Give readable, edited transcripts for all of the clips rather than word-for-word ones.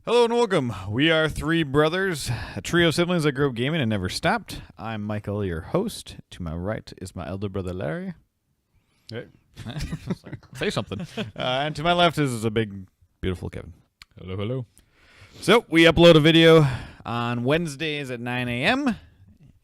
Hello and welcome. We are three brothers, a trio of siblings that grew up gaming and never stopped. I'm Michael, your host. To my right is my elder brother Larry. Hey. Say something. And to my left is a big, beautiful Kevin. Hello, hello. So we upload a video on Wednesdays at 9 a.m.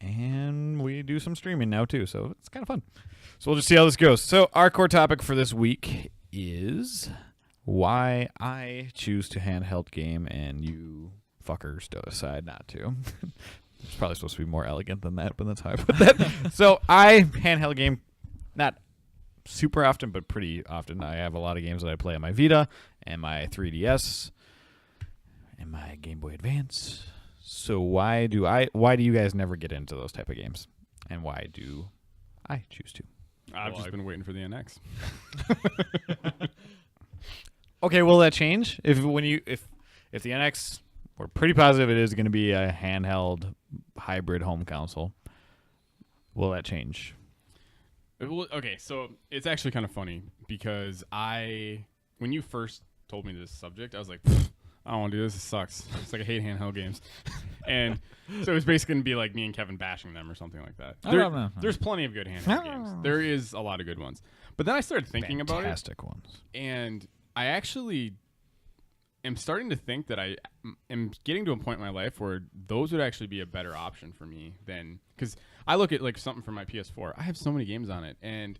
and we do some streaming now too, so it's kind of fun. So we'll just see how this goes. So our core topic for this week is why I choose to handheld game and you fuckers decide not to. It's probably supposed to be more elegant than that, but that's how I put that. So I handheld game not super often, but pretty often. I have a lot of games that I play on my Vita and my 3DS and my Game Boy Advance. So why do you guys never get into those type of games? And why do I choose to? I've just been waiting for the NX. Okay, will that change if the NX? We're pretty positive it is going to be a handheld hybrid home console. Will that change? Okay, so it's actually kind of funny because when you first told me this subject, I was like, I don't want to do this. It sucks. It's like I hate handheld games, and so it was basically going to be like me and Kevin bashing them or something like that. There's plenty of good handheld games. There is a lot of good ones, but then I started thinking about it. Fantastic ones. And I actually am starting to think that I am getting to a point in my life where those would actually be a better option for me than, because I look at like something from my PS4. I have so many games on it, and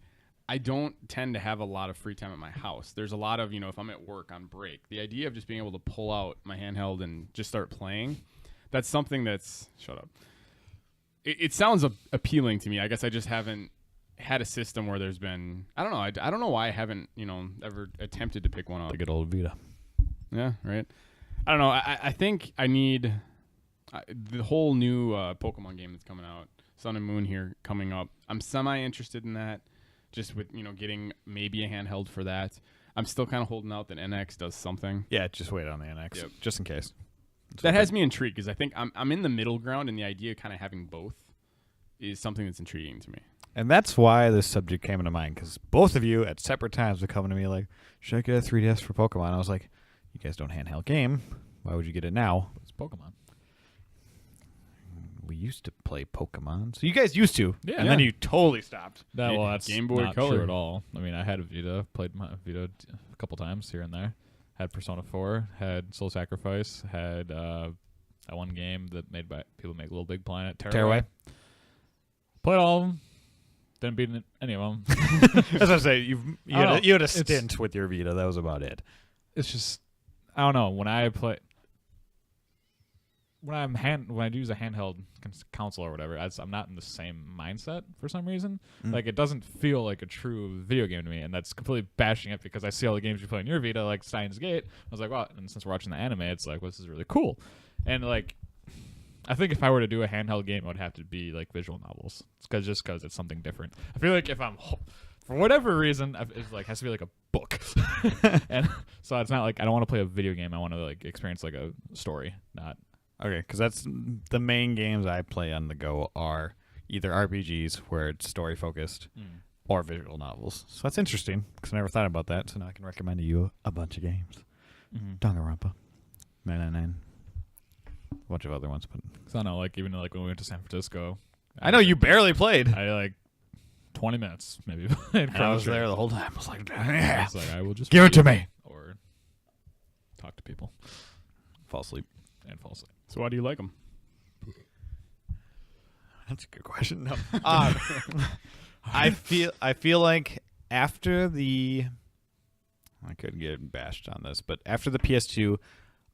I don't tend to have a lot of free time at my house. There's a lot of, if I'm at work on break, the idea of just being able to pull out my handheld and just start playing, that's something that's, shut up. It sounds appealing to me. I guess I just haven't had a system where there's been, I don't know. I don't know why I haven't, ever attempted to pick one up. The good old Vita. Yeah, right. I don't know. I think I need the whole new Pokemon game that's coming out, Sun and Moon here coming up. I'm semi-interested in that, just with, getting maybe a handheld for that. I'm still kind of holding out that NX does something. Yeah, just wait on the NX, just in case. That has me intrigued because I think I'm in the middle ground, and the idea of kind of having both is something that's intriguing to me. And that's why this subject came into mind, because both of you at separate times were coming to me like, should I get a 3DS for Pokemon? I was like, you guys don't handheld game. Why would you get it now? It's Pokemon. We used to play Pokemon. So you guys used to. Yeah. And then you totally stopped. That's Game Boy not Color true at all. I mean, I had a Vita, played my Vita a couple times here and there. Had Persona 4, had Soul Sacrifice, had that one game that made by people make Little Big Planet, Tearaway. Played all of them. Didn't beat any of them. That's what I'm saying. You had a stint with your Vita. That was about it. It's just, I don't know. When I use a handheld console or whatever, I'm not in the same mindset for some reason. Like, it doesn't feel like a true video game to me, and that's completely bashing it because I see all the games you play on your Vita, like Steins Gate. I was like, wow. And since we're watching the anime, it's like, well, this is really cool. And like, I think if I were to do a handheld game, it would have to be like visual novels, because it's something different. I feel like if I'm, for whatever reason, it like has to be like a book, and so it's not like I don't want to play a video game. I want to like experience like a story, not. Okay, because that's the main games I play on the go are either RPGs where it's story focused or visual novels. So that's interesting because I never thought about that. So now I can recommend to you a bunch of games. Danganronpa, 999. A bunch of other ones, but I don't know, like even like when we went to San Francisco, I know you barely played. I like 20 minutes maybe. And I was there the whole time. I was like, I was like, I will just give it to me or talk to people, fall asleep. So why do you like them? That's a good question. No, I feel like after I could get bashed on this, but after the PS2.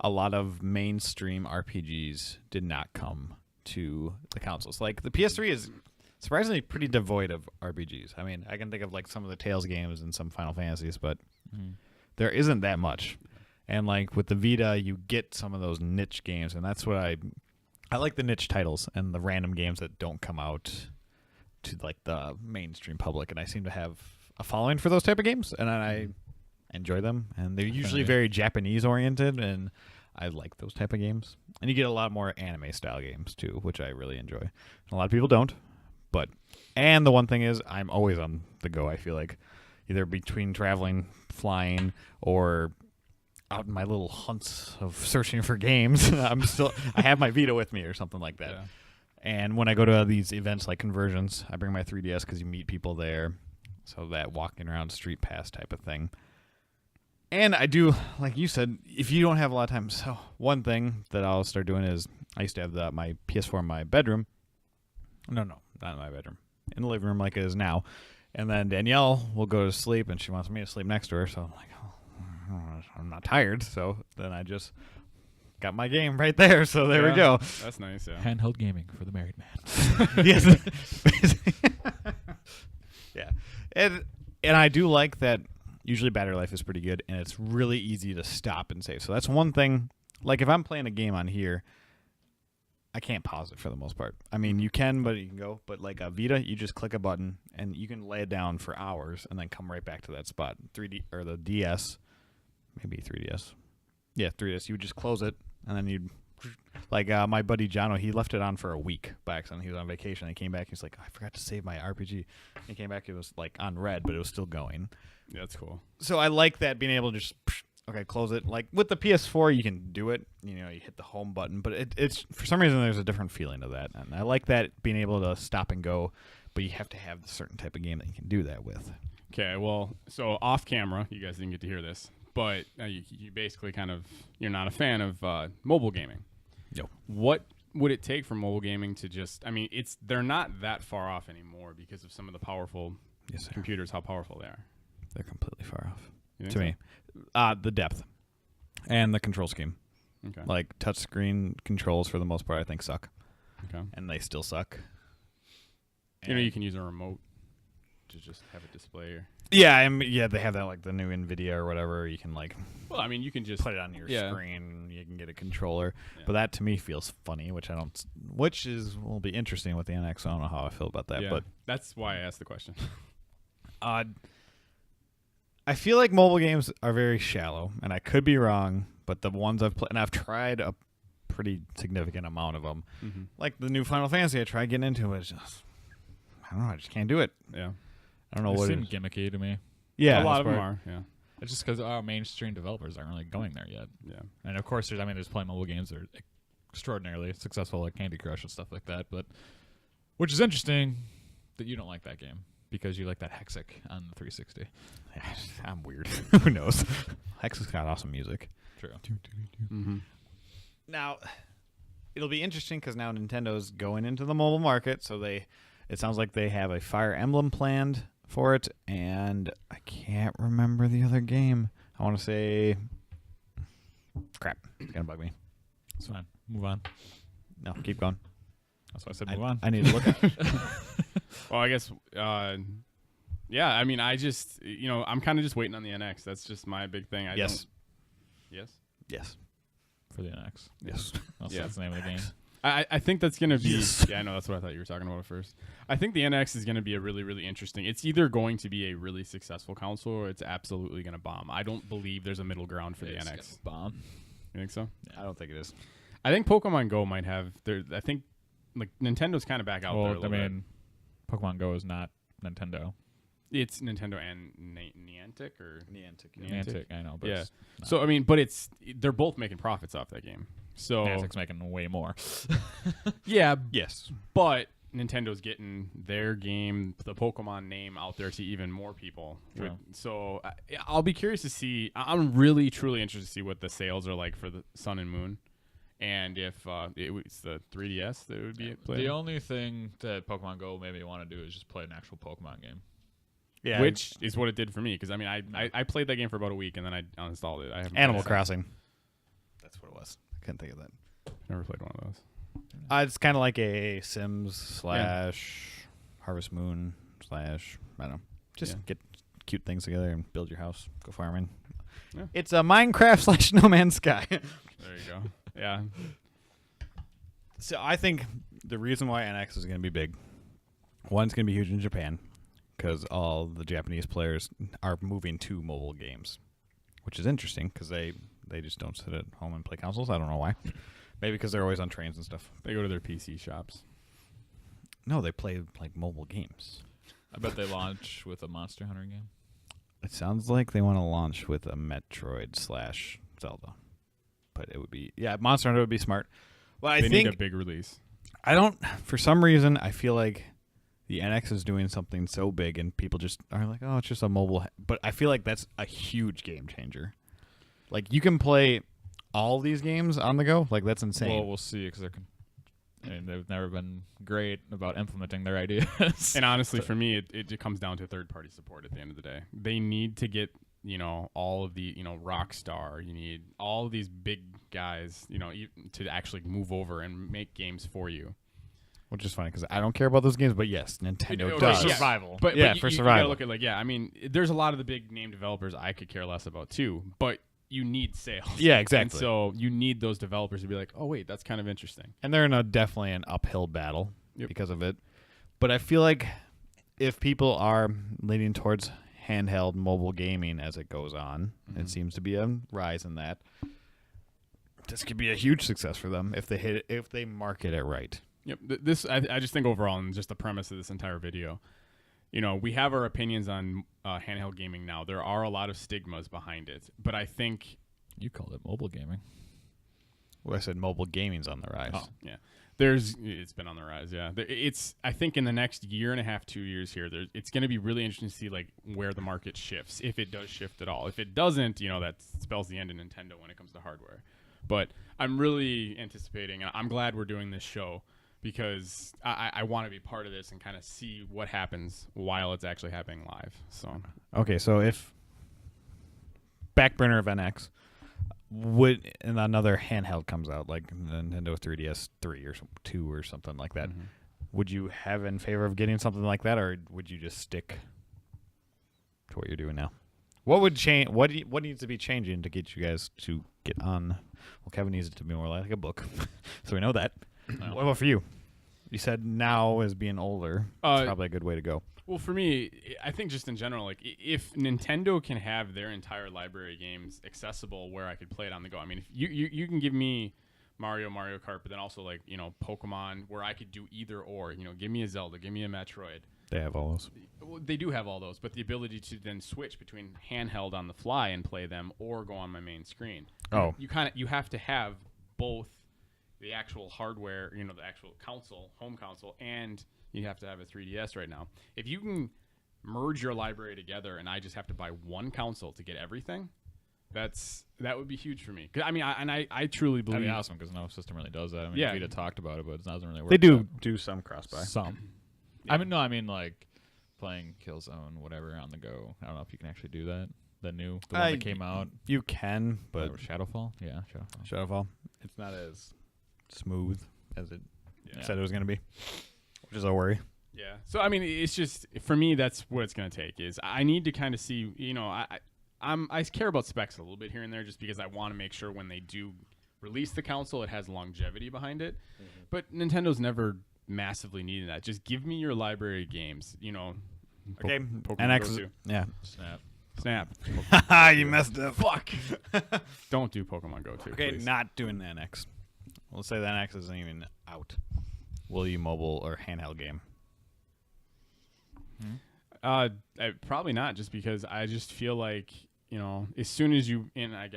A lot of mainstream RPGs did not come to the consoles. Like, the PS3 is surprisingly pretty devoid of RPGs. I mean, I can think of, like, some of the Tales games and some Final Fantasies, but there isn't that much. And, like, with the Vita, you get some of those niche games, and that's what I like the niche titles and the random games that don't come out to, like, the mainstream public. And I seem to have a following for those type of games, and I enjoy them, and they're usually very Japanese oriented, and I like those type of games. And you get a lot more anime style games too, which I really enjoy. And a lot of people don't, and the one thing is I'm always on the go. I feel like either between traveling, flying, or out in my little hunts of searching for games. I have my Vita with me or something like that. Yeah. And when I go to these events like conversions, I bring my 3DS because you meet people there. So that walking around street pass type of thing. And I do, like you said, if you don't have a lot of time. So one thing that I'll start doing is I used to have my PS4 in my bedroom. No, not in my bedroom. In the living room like it is now. And then Danielle will go to sleep and she wants me to sleep next to her. So I'm like, I'm not tired. So then I just got my game right there. So there we go. That's nice, yeah. Handheld gaming for the married man. Yes. Yeah. And I do like that usually battery life is pretty good and it's really easy to stop and save. So that's one thing. Like if I'm playing a game on here, I can't pause it for the most part. I mean, you can, but you can go. But like a Vita, you just click a button and you can lay it down for hours and then come right back to that spot. 3D or the DS, maybe 3DS. Yeah, 3DS. You would just close it and then you'd like my buddy Jono. He left it on for a week by accident. He was on vacation. He came back. He's like, I forgot to save my RPG. He came back. It was like on red, but it was still going. Yeah, that's cool. So I like that being able to just. Okay, close it. Like with the PS4, you can do it. You know, you hit the home button, but it's for some reason there's a different feeling to that, and I like that being able to stop and go. But you have to have a certain type of game that you can do that with. Okay, well, so off camera, you guys didn't get to hear this, but you basically you're not a fan of mobile gaming. No. What would it take for mobile gaming to just? I mean, they're not that far off anymore because of some of the powerful computers. How powerful they are. They're completely far off You think to so? me. The depth and the control scheme. Okay. Like touchscreen controls for the most part, I think suck, Okay. and they still suck. You know, you can use a remote to just have it display. Yeah, they have that like the new NVIDIA or whatever. You can like Well, I mean, you can just put it on your screen. You can get a controller, Yeah. but that to me feels funny, which will be interesting with the NX. I don't know how I feel about that, Yeah, but that's why I asked the question. I feel like mobile games are very shallow, and I could be wrong, but the ones I've played, and I've tried a pretty significant amount of them, Mm-hmm. like the new Final Fantasy, I tried getting into it. It's just, I don't know, I just can't do it. Yeah. I don't know They what seem it is. gimmicky to me. Yeah, a lot of them part. are. Yeah. It's just because our mainstream developers aren't really going there yet. Yeah. And of course, there's plenty of mobile games that are extraordinarily successful, like Candy Crush and stuff like that. But which is interesting that you don't like that game because you like that Hexic on the 360. I'm weird. Who knows? Hex has got awesome music. True. Mm-hmm. Now, it'll be interesting because now Nintendo's going into the mobile market, so it sounds like they have a Fire Emblem planned for it, and I can't remember the other game. I want to say, crap, it's gonna bug me. It's fine. Move on. No, keep going. That's why I said move on. I need to look at it. Well, I guess, yeah, I mean, I'm kind of just waiting on the NX. That's just my big thing. Yes. Yes? Yes. For the NX. Yes. Also, Yeah. that's the name of the game. I think that's going to be... Yes. Yeah, I know. That's what I thought you were talking about at first. I think the NX is going to be a really, really interesting... It's either going to be a really successful console or it's absolutely going to bomb. I don't believe there's a middle ground for the NX. Bomb. You think so? I don't think it is. I think Pokemon Go might have... I think like Nintendo's kind of back out there a Well, little I bit. mean, Pokemon Go is not Nintendo. It's Nintendo and Niantic or... Niantic, I know, but Yeah. it's not. So, I mean, they're both making profits off that game. So... Niantic's making way more. Yeah, Yes. but Nintendo's getting their game, the Pokemon name, out there to even more people. True. So I'll be curious to see. I'm really, truly interested to see what the sales are like for the Sun and Moon, and if it's the 3DS that would be played. The only thing that Pokemon Go made me want to do is just play an actual Pokemon game. Yeah. Which is what it did for me, because I mean, I played that game for about a week and then I uninstalled it. I haven't Animal played it. Crossing. That's what it was. I couldn't think of that. Never played one of those. It's kind of like a Sims / Harvest Moon / I don't know. Just get cute things together and build your house. Go farming. Yeah. It's a Minecraft / No Man's Sky. There you go. Yeah. So I think the reason why NX is going to be big, one, it's going to be huge in Japan because all the Japanese players are moving to mobile games, which is interesting because they just don't sit at home and play consoles. I don't know why. Maybe because they're always on trains and stuff. They go to their PC shops. No, they play like mobile games. I bet they launch with a Monster Hunter game. It sounds like they want to launch with a Metroid / Zelda. But it would be Monster Hunter would be smart. Well, I They think need a big release. I don't. For some reason, I feel like the NX is doing something so big, and people just are like, "Oh, it's just a mobile." But I feel like that's a huge game changer. Like you can play all these games on the go. Like that's insane. Well, we'll see because they've never been great about implementing their ideas. And honestly, for me, it comes down to third-party support at the end of the day. They need to get, all of the, Rockstar. You need all of these big guys, to actually move over and make games for you. Which is funny because I don't care about those games, but yes, Nintendo does. Yeah. Survival. But for you survival. gotta look at there's a lot of the big name developers I could care less about too, but you need sales. Yeah, exactly. And so you need those developers to be like, oh wait, that's kind of interesting. And they're in definitely an uphill battle because of it. But I feel like if people are leaning towards handheld mobile gaming as it goes on, it seems to be a rise in that. This could be a huge success for them if they hit it, if they market it right. Yep. I just think overall, and just the premise of this entire video, we have our opinions on handheld gaming now. There are a lot of stigmas behind it, but I think You called it mobile gaming. Well, I said mobile gaming's on the rise. Oh, yeah. It's been on the rise, yeah. I think in the next year and a half, 2 years here, it's going to be really interesting to see like where the market shifts, if it does shift at all. If it doesn't, that spells the end of Nintendo when it comes to hardware. But I'm really anticipating, and I'm glad we're doing this show because I want to be part of this and kind of see what happens while it's actually happening live. So Okay, so if back burner of NX and another handheld comes out like Nintendo 3DS 3 or 2 or something like that, would you have in favor of getting something like that, or would you just stick to what you're doing now? What would change? What needs to be changing to get you guys to get on? Well, Kevin needs it to be more like a book, so we know that. What about for you? You said now as being older, it's probably a good way to go. Well, for me, I think just in general, like if Nintendo can have their entire library of games accessible where I could play it on the go. I mean, if you can give me Mario Kart, but then also like Pokemon, where I could do either or. Give me a Zelda, give me a Metroid. They have all those. Well, they do have all those, but the ability to then switch between handheld on the fly and play them, or go on my main screen. Oh, you have to have both the actual hardware, the actual console, home console, and you have to have a 3DS right now. If you can merge your library together, and I just have to buy one console to get everything, that would be huge for me. I mean, I truly believe That'd be awesome because no system really does that. I mean, Yeah. Vita talked about it, but it doesn't really work. they do some cross buy. some. Yeah. I mean like playing Killzone, whatever, on the go. I don't know if you can actually do that. The one that came out, You can, but Shadowfall. Yeah, Shadowfall. Shadowfall, it's not as smooth as it Yeah. said it was going to be, which is a worry. Yeah. So I mean, it's just for me. That's what it's going to take. Is I need to kind of see. I care about specs a little bit here and there, just because I want to make sure when they do release the console, it has longevity behind it. But Nintendo's never massively needed that. Just give me your library of games. Okay, Pokemon NX Go is, 2. yeah. Snap. You messed up. Fuck. Don't do Pokemon Go 2. Okay, please. not doing the NX. Let's say the NX isn't even out. Will you mobile or handheld game? Probably not, just because I just feel like, as soon as you, I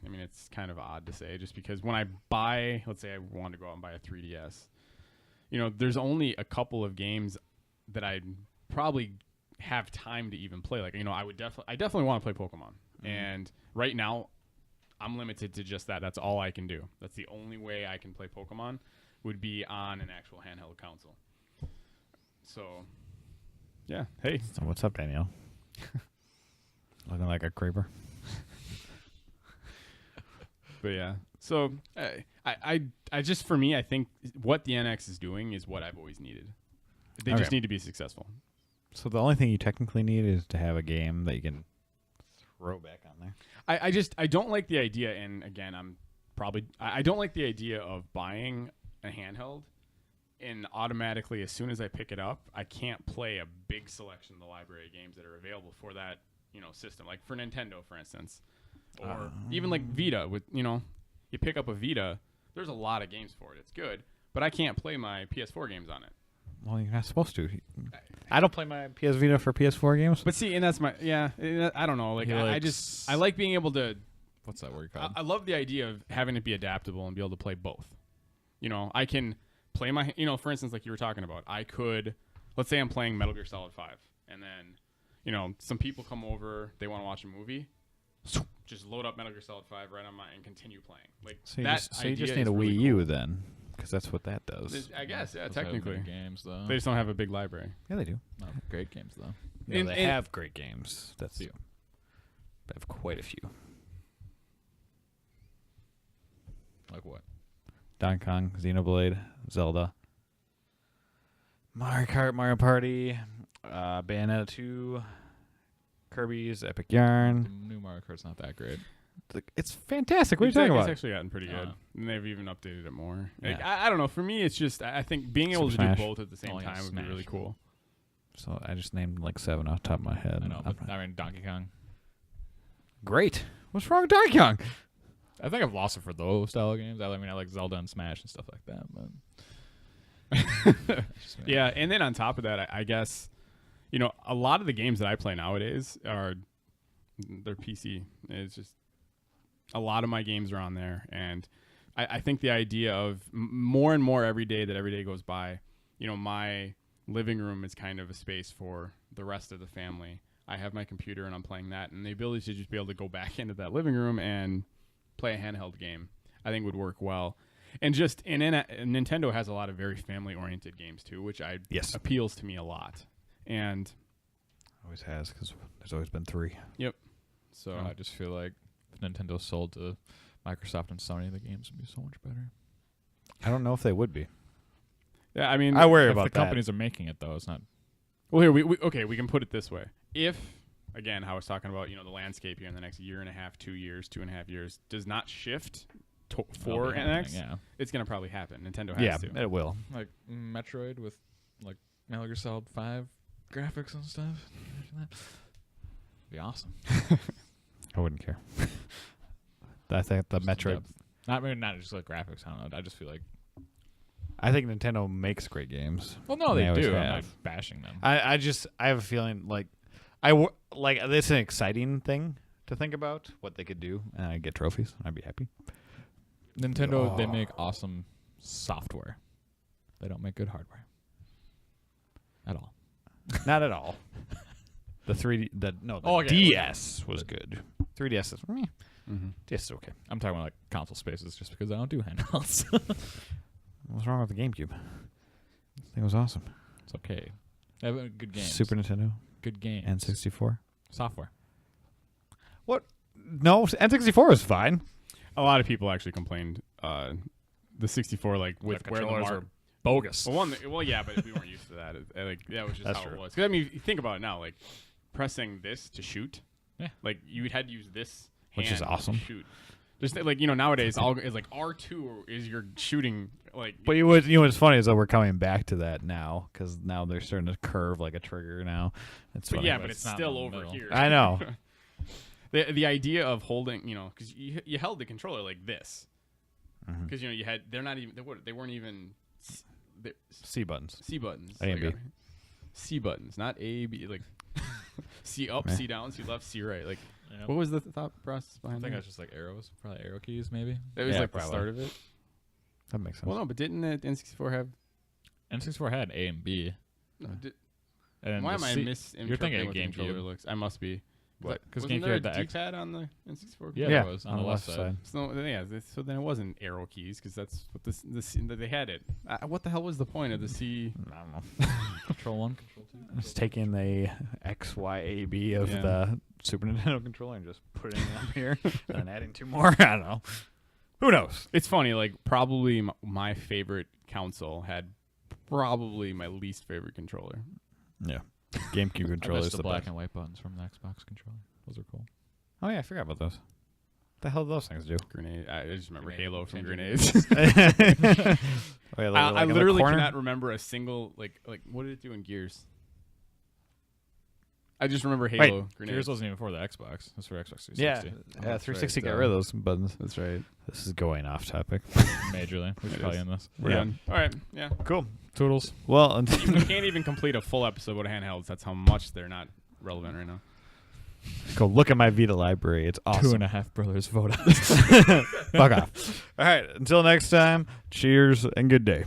mean, it's kind of odd to say, just because when I buy, let's say I want to go out and buy a 3DS, there's only a couple of games that I probably have time to even play. Like, I definitely want to play Pokemon. And right now, I'm limited to just that. That's all I can do. That's the only way I can play Pokemon would be on an actual handheld console. So, yeah. Hey. So what's up, Danielle? Looking like a creeper. But yeah. So, I just, for me, I think what the NX is doing is what I've always needed. They just need to be successful. So the only thing you technically need is to have a game that you can throw back on there. I don't like the idea, and again, I don't like the idea of buying a handheld and automatically, as soon as I pick it up, I can't play a big selection of the library of games that are available for that, system. Like for Nintendo, for instance, or even like Vita. With you pick up a Vita, there's a lot of games for it. It's good, but I can't play my PS4 games on it. Well, you're not supposed to. I don't play my PS Vita for PS4 games. But see, and that's I don't know. Like I like being able to what's that word called? I love the idea of having it be adaptable and be able to play both. You know, I can play my, you know, for instance, like you were talking about, I could, let's say I'm playing Metal Gear Solid 5, and then, you know, some people come over, they want to watch a movie, just load up Metal Gear Solid 5 right on mine and continue playing. Like So you that just, so you idea just need is a really Wii U cool. then, because that's what that does. I guess, yeah, Those have technically. good games though. They just don't have a big library. Yeah, they do. No, great games though. Yeah, And- they and- have great games. That's Few. They have quite a few. Like what? Donkey Kong, Xenoblade, Zelda, Mario Kart, Mario Party, Bayonetta 2, Kirby's Epic Yarn. The new Mario Kart's not that great. It's fantastic. What are you talking It's about? actually gotten pretty good. And they've even updated it more. Like, Yeah. I don't know. For me, it's just, I think being able Super to Smash. do both at the same Oh, yeah, time would be Smash. really cool. So I just named like 7 off the top of my head. I know, but I mean Donkey Kong. Great. What's wrong with Donkey Kong? I think I've lost it for those style of games. I mean, I like Zelda and Smash and stuff like that, but just me. Yeah, and then on top of that, I guess, you know, a lot of the games that I play nowadays they're PC. It's just a lot of my games are on there, and I think the idea of more and more every day that every day goes by, you know, my living room is kind of a space for the rest of the family. I have my computer and I'm playing that, and the ability to just be able to go back into that living room and play a handheld game, I think would work well. And just Nintendo has a lot of very family-oriented games too, which appeals to me a lot. And Always has, because there's always been 3. so I just feel like if Nintendo sold to Microsoft and Sony, the games would be so much better. I don't know if they would be. yeah, I mean, I worry If about the that. companies are making it though, it's not. well, here we can put it this way: if again, how I was talking about, you know, the landscape here in the next year and a half, 2 years, 2.5 years does not shift for NX, Yeah, it's gonna probably happen. Nintendo has to. it will. like Metroid with like Metal Gear Solid 5 graphics and stuff. Be awesome. I wouldn't care. I think the Just Metroid. depth. Not just like graphics. I don't know. I just feel like. I think Nintendo makes great games. Well, no, they always do. I'm have. not bashing them. I have a feeling like like this is an exciting thing to think about what they could do, and I get trophies. I'd be happy. Nintendo, they make awesome software. They don't make good hardware. At all. Not at all. The 3D, the okay. DS was good. 3DS is meh. Mm-hmm. DS is okay. I'm talking about like console spaces just because I don't do handhelds. What's wrong with the GameCube? This thing was awesome. It's okay. They have good games. Super Nintendo, good games. N64. Software. No, N64 was fine. A lot of people actually complained the 64 like with The where the controllers mark. are bogus. Well, yeah, but we weren't used to that. That was just That's how true. it was. 'Cause, I mean, you think about it now, like pressing this to shoot. Yeah. Like you had to use this Which is hand awesome. to shoot. Just like, you know, nowadays all is like R2 is your shooting like. But you know what's funny is that we're coming back to that now, because now they're starting to curve like a trigger now. It's But funny. yeah, but but it's it's not still in the over middle. here. I know. The idea of holding, you know, because you held the controller like this, Mhm. because you know you had they're not even they weren't even C buttons. C buttons. A and like, B. C buttons, not A B, like C up, Meh. C down, C left, C right. Like Yep. what was the thought process I behind think that? that's just like arrows, probably arrow keys, maybe. It was Yeah, like probably. the start of it. That makes sense. Well, no, but didn't the N64 have? N64 had A and B. No, And then why the am I C- misinterpreting You're thinking what the GameCube. controller looks? I must be. What? Because Wasn't GameCube there a had the X. D-pad on the N64? Yeah, Yeah, there was on the left side. So so then it wasn't arrow keys because that's what that they had it. What the hell was the point of the C? I don't know. Control 1, Control 2. Just taking the X, Y, A, B of Yeah. the Super Nintendo controller and just putting it up here and then adding 2 more. I don't know. Who knows? It's funny. Like probably my favorite console had probably my least favorite controller. Yeah. GameCube I controller missed is the the black best. and white buttons from the Xbox controller. Those are cool. Oh, yeah, I forgot about those. What the hell do those things do? Grenade. I just remember Grenade. Halo from Changing grenades. Oh, yeah, they're I like in the literally corner? cannot remember a single like what did it do in Gears? I just remember Halo grenades. Gears wasn't even for the Xbox. It was for Xbox 360. Yeah, that's 360 right, got rid of those buttons. That's right. This is going off topic. Majorly. We It should probably is. end this. We're Yeah. done. All right. Yeah. Cool. Toodles. Well, We can't even complete a full episode about handhelds. That's how much they're not relevant right now. Go look at my Vita library. It's awesome. 2.5 Brothers vote out. Fuck off. All right. Until next time, cheers and good day.